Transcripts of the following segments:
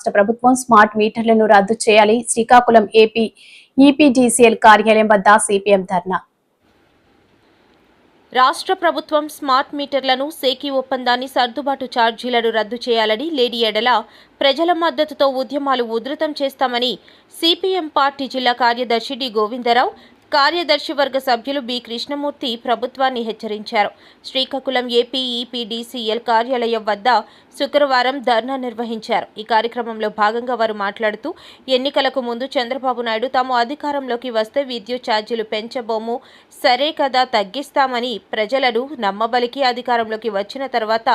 రాష్ట్ర ప్రభుత్వం స్మార్ట్ మీటర్లను రద్దు చేయాలి. శ్రీకాకుళం ఏపీ ఈపీడీసీఎల్ కార్యాలయం వద్ద సిపిఎం ధర్నా. రాష్ట్ర ప్రభుత్వం స్మార్ట్ మీటర్లను సేకీ ఒప్పందాన్ని సర్దుబాటు ఛార్జీలను రద్దు చేయాలని లేని ఎడల ప్రజల మద్దతుతో ఉద్యమాలు ఉధృతం చేస్తామని సిపిఎం పార్టీ జిల్లా కార్యదర్శి డి గోవిందరావు, కార్యదర్శి వర్గ సభ్యులు బి కృష్ణమూర్తి ప్రభుత్వాన్ని హెచ్చరించారు. శ్రీకాకుళం ఏపీ ఈపీడీసీఎల్ కార్యాలయం వద్ద శుక్రవారం ధర్నా నిర్వహించారు. ఈ కార్యక్రమంలో భాగంగా వారు మాట్లాడుతూ, ఎన్నికలకు ముందు చంద్రబాబు నాయుడు తాము అధికారంలోకి వస్తే విద్యుత్ ఛార్జీలు పెంచబోము, సరే కదా తగ్గిస్తామని ప్రజలను నమ్మబలికి అధికారంలోకి వచ్చిన తర్వాత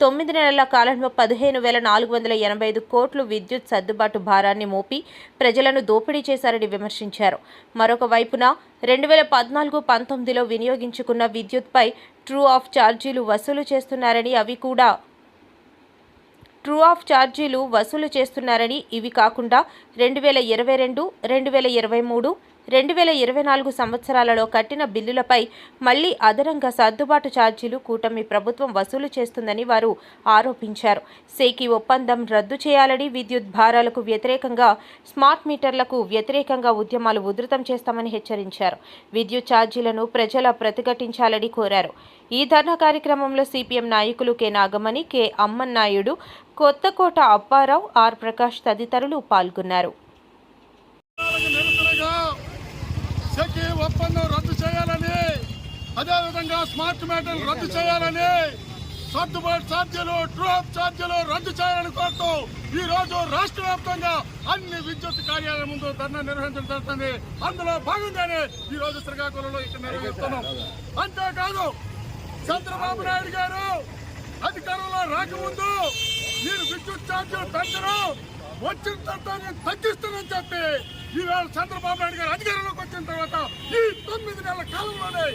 9 నెలల కాలంలో 15,485 కోట్లు విద్యుత్ సర్దుబాటు భారాన్ని మోపి ప్రజలను దోపిడీ చేశారని విమర్శించారు. మరొక వైపున 2014-19లో వినియోగించుకున్న విద్యుత్పై ట్రూ ఆఫ్ ఛార్జీలు వసూలు చేస్తున్నారని, ఇవి కాకుండా 2022, 2023, 2024 సంవత్సరాలలో కట్టిన బిల్లులపై మళ్లీ అదనంగా సర్దుబాటు ఛార్జీలు కూటమి ప్రభుత్వం వసూలు చేస్తుందని వారు ఆరోపించారు. సేకీ ఒప్పందం రద్దు చేయాలని, విద్యుత్ భారాలకు వ్యతిరేకంగా, స్మార్ట్ మీటర్లకు వ్యతిరేకంగా ఉద్యమాలు ఉధృతం చేస్తామని హెచ్చరించారు. విద్యుత్ ఛార్జీలను ప్రజల ప్రతిఘటించాలని కోరారు. ఈ ధర్నా కార్యక్రమంలో సిపిఎం నాయకులు K Nagamani, K Ammannaidu, Kothakota Apparao, R Prakash తదితరులు పాల్గొన్నారు. సెకీ ఒప్పందం రద్దు చేయాలని, అదేవిధంగా స్మార్ట్ మీటర్లు రద్దు చేయాలని, సర్దుబాటు ఛార్జీలు, ట్రూ ఆఫ్ ఛార్జీలు రద్దు చేయాలని కోరుతూ ఈ రోజు రాష్ట్ర వ్యాప్తంగా అన్ని విద్యుత్ కార్యాలయం ముందు ధర్నా నిర్వహించడం జరుగుతుంది. అందులో భాగంగానే ఈ రోజు శ్రీకాకుళంలో ఇక్కడ నిర్వహిస్తున్నాం. అంతేకాదు, చంద్రబాబు నాయుడు గారు అధికారంలో రాకముందు మీరు విద్యుత్ ఛార్జీలు పెంచరు, వచ్చిన తర్వాత తగ్గిస్తానని చెప్పి ఈవేళ చంద్రబాబు నాయుడు గారు అధికారంలోకి వచ్చిన తర్వాత ఈ 9 నెలల కాలంలోనే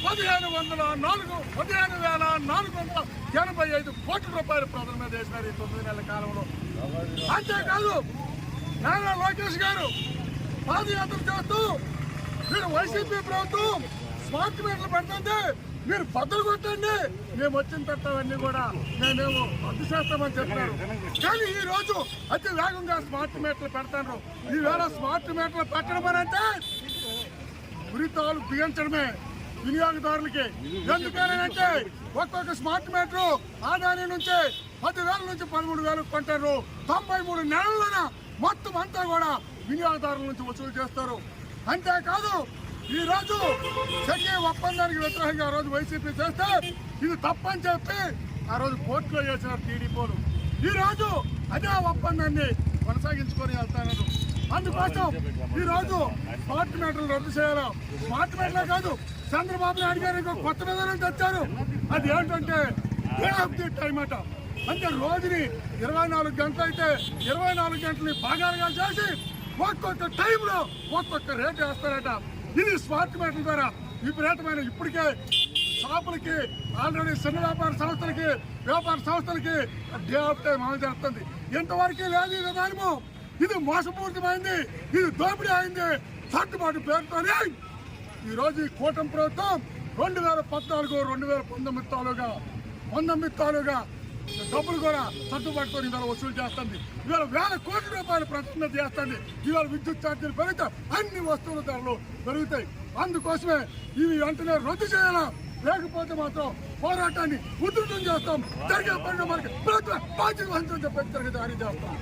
15,485 కోట్ల రూపాయలు ప్రజల మీద వేసినారు ఈ 9 నెలల కాలంలో. అంతేకాదు, నారా లోకేష్ గారు పాదయాత్ర చేస్తూ మీరు వైసీపీ ప్రభుత్వం స్మార్ట్ మీటర్లు పెడుతుంది, మీరు బద్దలు కొట్టండి, మేము వచ్చిన తర్వాత అన్నీ కూడా మేమేమో రద్దు చేస్తామని చెప్పారు. కానీ ఈ రోజు అతి వేగంగా స్మార్ట్ మీటర్లు పెడతారు. ఈవేళ స్మార్ట్ మీటర్లు పెట్టడం అంటే ఉరితాలు బిగించడమే వినియోగదారులకి. ఎందుకనంటే ఒక్కొక్క స్మార్ట్ మీటర్ ఆదాయం నుంచి 10,000 నుంచి 13,000 కొంటారు. 93 నెలల్లోన మొత్తం అంతా కూడా వినియోగదారుల నుంచి వసూలు చేస్తారు. అంతేకాదు, ఈ రోజు సెకీ ఒప్పందానికి వ్యతిరేకంగా ఆ రోజు వైసీపీ చేస్తే ఇది తప్పని చెప్పి ఆ రోజు కోర్టులో చేసినారు టీడీపీలు. ఈ రోజు అదే ఒప్పందాన్ని కొనసాగించుకొని వెళ్తున్నారు. అందుకోసం ఈ రోజు స్మార్ట్ మీటర్లు రద్దు చేయాలి. స్మార్ట్ మీటర్లే కాదు, చంద్రబాబు నాయుడు గారు ఇంకో కొత్త విధానం తెచ్చారు. అది ఏంటంటే డే ఆఫ్ ది టైం అట. అంటే రోజుని 24 గంటలు అయితే 24 గంటలని భాగాలుగా చేసి ఒక్కొక్క టైంలో ఒక్కొక్క రేటు వేస్తారట. ఇది స్మార్ట్ మీటర్ల ద్వారా విపరీతమైన ఇప్పటికే షాపులకి, ఆల్రెడీ చిన్న వ్యాపార సంస్థలకి డే ఆఫ్ టైం అమలు జరుగుతుంది. ఇంతవరకు లేదు ఈ విధానము. ఇది మోసపూరితమైంది, ఇది దోపిడీ అయింది. సర్దుబాటు పేరుతోనే ఈరోజు ఈ కూటమి ప్రభుత్వం 2014-2019 తాలూగా డబ్బులు కూడా సర్దుబాటుతో ఇవాళ వసూలు చేస్తుంది. ఇవాళ 1,000 కోట్ల రూపాయలు ప్రతిష్ట చేస్తుంది. ఇవాళ విద్యుత్ ఛార్జీలు పెరుగుతాయి, అన్ని వస్తువుల ధరలు పెరుగుతాయి. అందుకోసమే ఇవి వెంటనే రద్దు చేయాలా, లేకపోతే మాత్రం పోరాటాన్ని ఉధృతం చేస్తాం. జరిగే పనులు మనకి బాధ్యత వహించని చెప్పి హెచ్చరిక జారీ చేస్తాం.